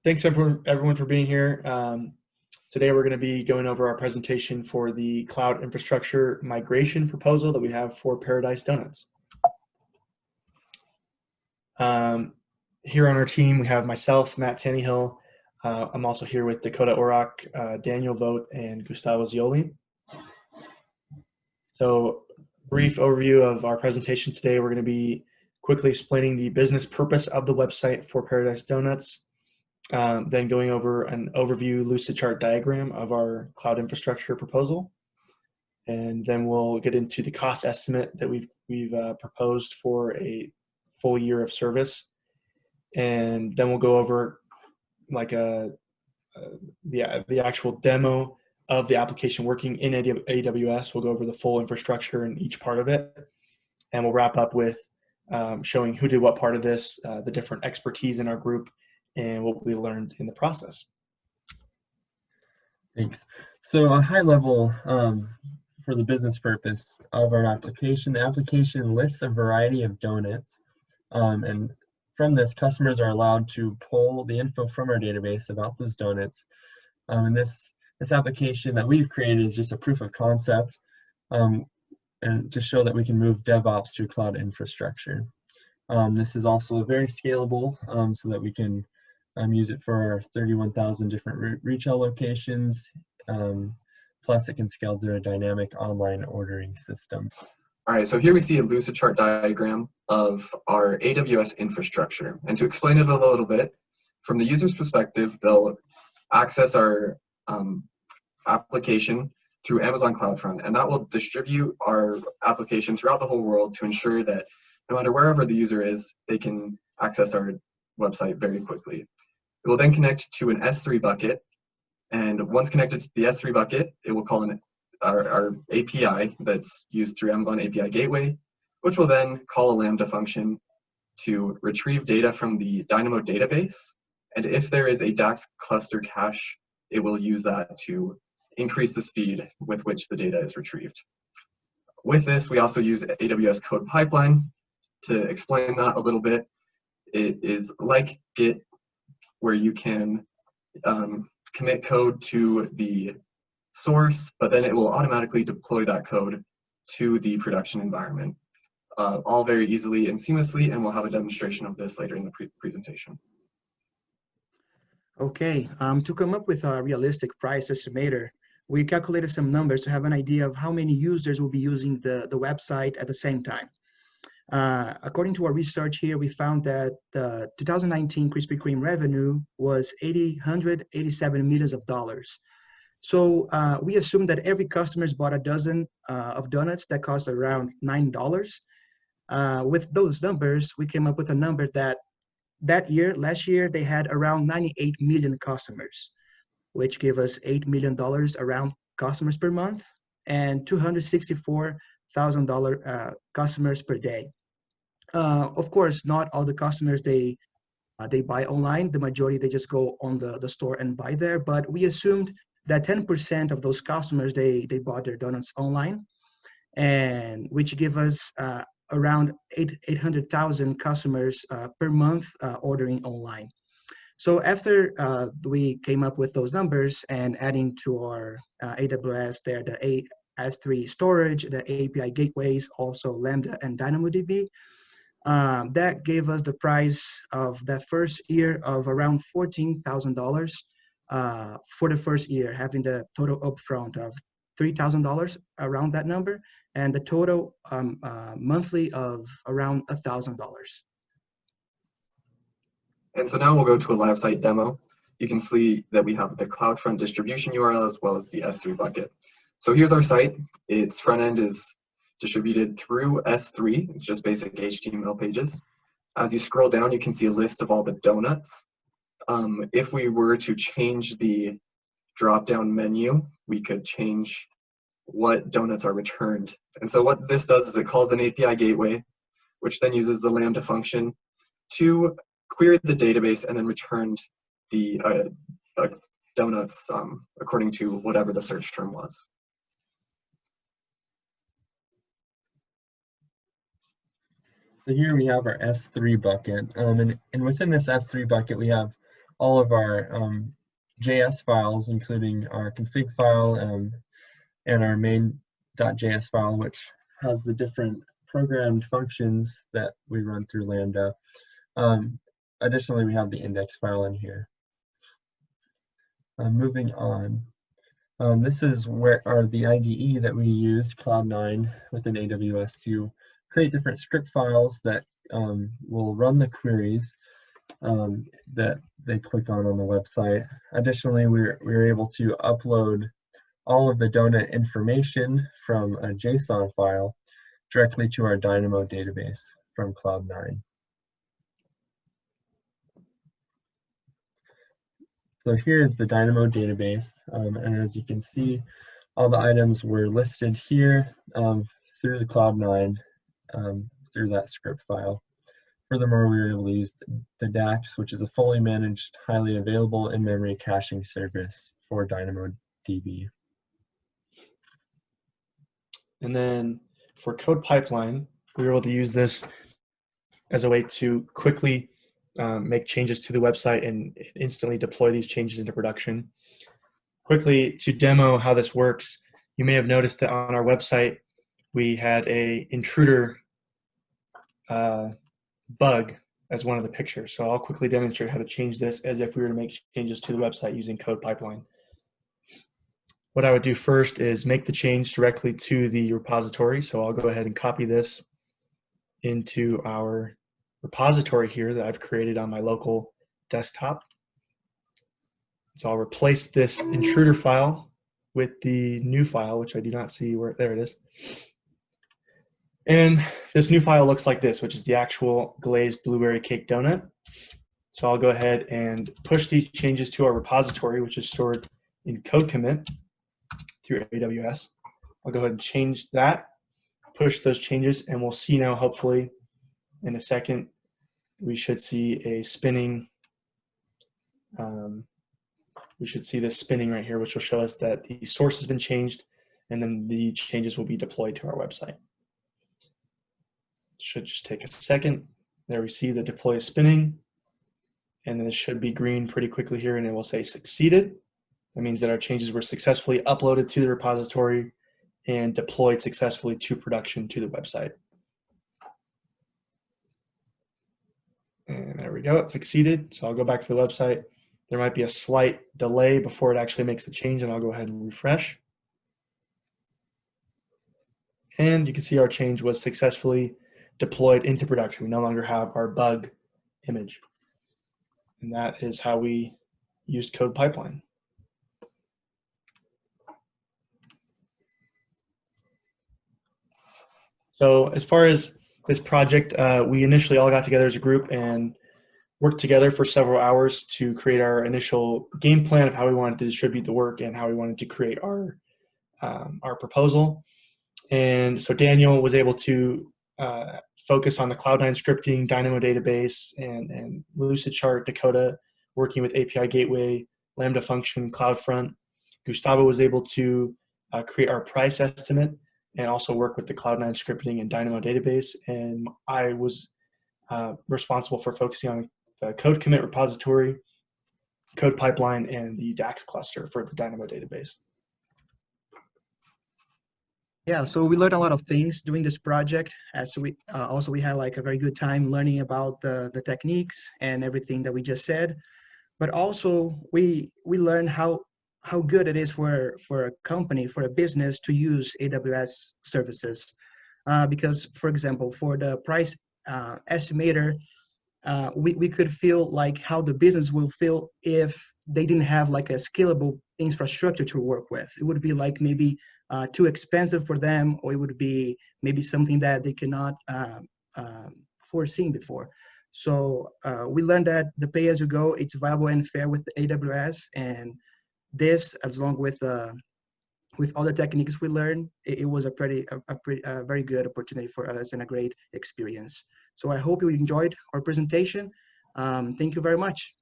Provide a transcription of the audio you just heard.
Thanks everyone for being here. Today we're going to be going over our presentation for the cloud infrastructure migration proposal that we have for Paradise Donuts. Here on our team we have myself, Matt Tannehill. I'm also here with Dakota Orrock, Daniel Vogt, and Gustavo Zioli. So, brief overview of our presentation today. We're going to be quickly explaining the business purpose of the website for Paradise Donuts. Then going over an overview lucid chart diagram of our cloud infrastructure proposal. And then we'll get into the cost estimate that we've proposed for a full year of service. And then we'll go over like the actual demo of the application working in AWS. We'll go over the full infrastructure and each part of it. And we'll wrap up with showing who did what part of this, the different expertise in our group, and what we learned in the process. Thanks. So a high level for the business purpose of our application. The application lists a variety of donuts, and from this, customers are allowed to pull the info from our database about those donuts. And this application that we've created is just a proof of concept, and to show that we can move DevOps through cloud infrastructure. This is also very scalable, so that we can use it for our 31,000 different retail locations. Plus, it can scale to a dynamic online ordering system. All right, so here we see a lucid chart diagram of our AWS infrastructure. And to explain it a little bit, from the user's perspective, they'll access our application through Amazon CloudFront, and that will distribute our application throughout the whole world to ensure that no matter wherever the user is, they can access our website very quickly. It will then connect to an S3 bucket, and once connected to the S3 bucket, it will call our API that's used through Amazon API Gateway, which will then call a Lambda function to retrieve data from the Dynamo database. And if there is a DAX cluster cache, it will use that to increase the speed with which the data is retrieved. With this, we also use AWS Code Pipeline. To explain that a little bit, it is like Git, where you can commit code to the source, but then it will automatically deploy that code to the production environment, all very easily and seamlessly, and we'll have a demonstration of this later in the presentation. Okay, to come up with a realistic price estimator, we calculated some numbers to have an idea of how many users will be using the website at the same time. According to our research here, we found that the 2019 Krispy Kreme revenue was $887 million. So we assumed that every customer's bought a dozen of donuts that cost around $9. With those numbers, we came up with a number last year, they had around 98 million customers, which gave us $8 million around customers per month and $264,000 customers per day. Of course, not all the customers, they buy online. The majority, they just go on the store and buy there. But we assumed that 10% of those customers, they bought their donuts online, and which give us around 800,000 customers per month ordering online. So after we came up with those numbers and adding to our AWS there, the S3 storage, the API gateways, also Lambda and DynamoDB, that gave us the price of that first year of around $14,000 for the first year, having the total upfront of $3,000 around that number, and the total monthly of around $1,000. And so now we'll go to a live site demo. You can see that we have the CloudFront distribution URL as well as the S3 bucket. So here's our site. Its front end is distributed through S3. It's just basic HTML pages. As you scroll down, you can see a list of all the donuts. If we were to change the drop-down menu, we could change what donuts are returned. And so what this does is it calls an API gateway, which then uses the Lambda function to query the database and then return the donuts according to whatever the search term was. So here we have our S3 bucket, and within this S3 bucket we have all of our JS files, including our config file and our main.js file, which has the different programmed functions that we run through Lambda. Additionally, we have the index file in here. Moving on. This is the IDE that we use, Cloud9, within AWS to create different script files that will run the queries that they click on the website. Additionally, we're able to upload all of the donut information from a JSON file directly to our Dynamo database from Cloud9. So here is the Dynamo database, and as you can see, all the items were listed here through the Cloud9, through that script file. Furthermore, we were able to use the DAX, which is a fully managed, highly available in-memory caching service for DynamoDB. And then for code pipeline, we were able to use this as a way to quickly make changes to the website and instantly deploy these changes into production. Quickly, to demo how this works, you may have noticed that on our website, we had a intruder bug as one of the pictures. So I'll quickly demonstrate how to change this as if we were to make changes to the website using code pipeline. What I would do first is make the change directly to the repository. So I'll go ahead and copy this into our repository here that I've created on my local desktop. So I'll replace this intruder file with the new file, which I do not see where, there it is. And this new file looks like this, which is the actual glazed blueberry cake donut. So I'll go ahead and push these changes to our repository, which is stored in code commit through AWS. I'll go ahead and change that, push those changes, and we'll see now, hopefully, in a second, we should see a spinning, we should see this spinning right here, which will show us that the source has been changed, and then the changes will be deployed to our website. Should just take a second. There we see the deploy is spinning, and then it should be green pretty quickly here, and it will say succeeded. That means that our changes were successfully uploaded to the repository and deployed successfully to production to the website. And there we go, it succeeded. So I'll go back to the website. There might be a slight delay before it actually makes the change, and I'll go ahead and refresh. And you can see our change was successfully deployed into production. We no longer have our bug image. And that is how we used code pipeline. So as far as this project, we initially all got together as a group and worked together for several hours to create our initial game plan of how we wanted to distribute the work and how we wanted to create our proposal. And so Daniel was able to focus on the Cloud9 scripting, Dynamo database, and Lucidchart, Dakota, working with API Gateway, Lambda function, CloudFront. Gustavo was able to create our price estimate and also work with the Cloud9 scripting and Dynamo database. And I was responsible for focusing on the code commit repository, code pipeline, and the DAX cluster for the Dynamo database. Yeah, so we learned a lot of things doing this project. As we also we had like a very good time learning about the techniques and everything that we just said. But also we learned how good it is for a company, for a business to use AWS services. Because, for example, for the price estimator, we could feel like how the business will feel if they didn't have like a scalable infrastructure to work with. It would be like maybe too expensive for them, or it would be maybe something that they cannot foreseen before. So we learned that the pay-as-you-go, it's viable and fair with the AWS, and this, as long with all the techniques we learned, it was a very good opportunity for us and a great experience. So I hope you enjoyed our presentation. Thank you very much.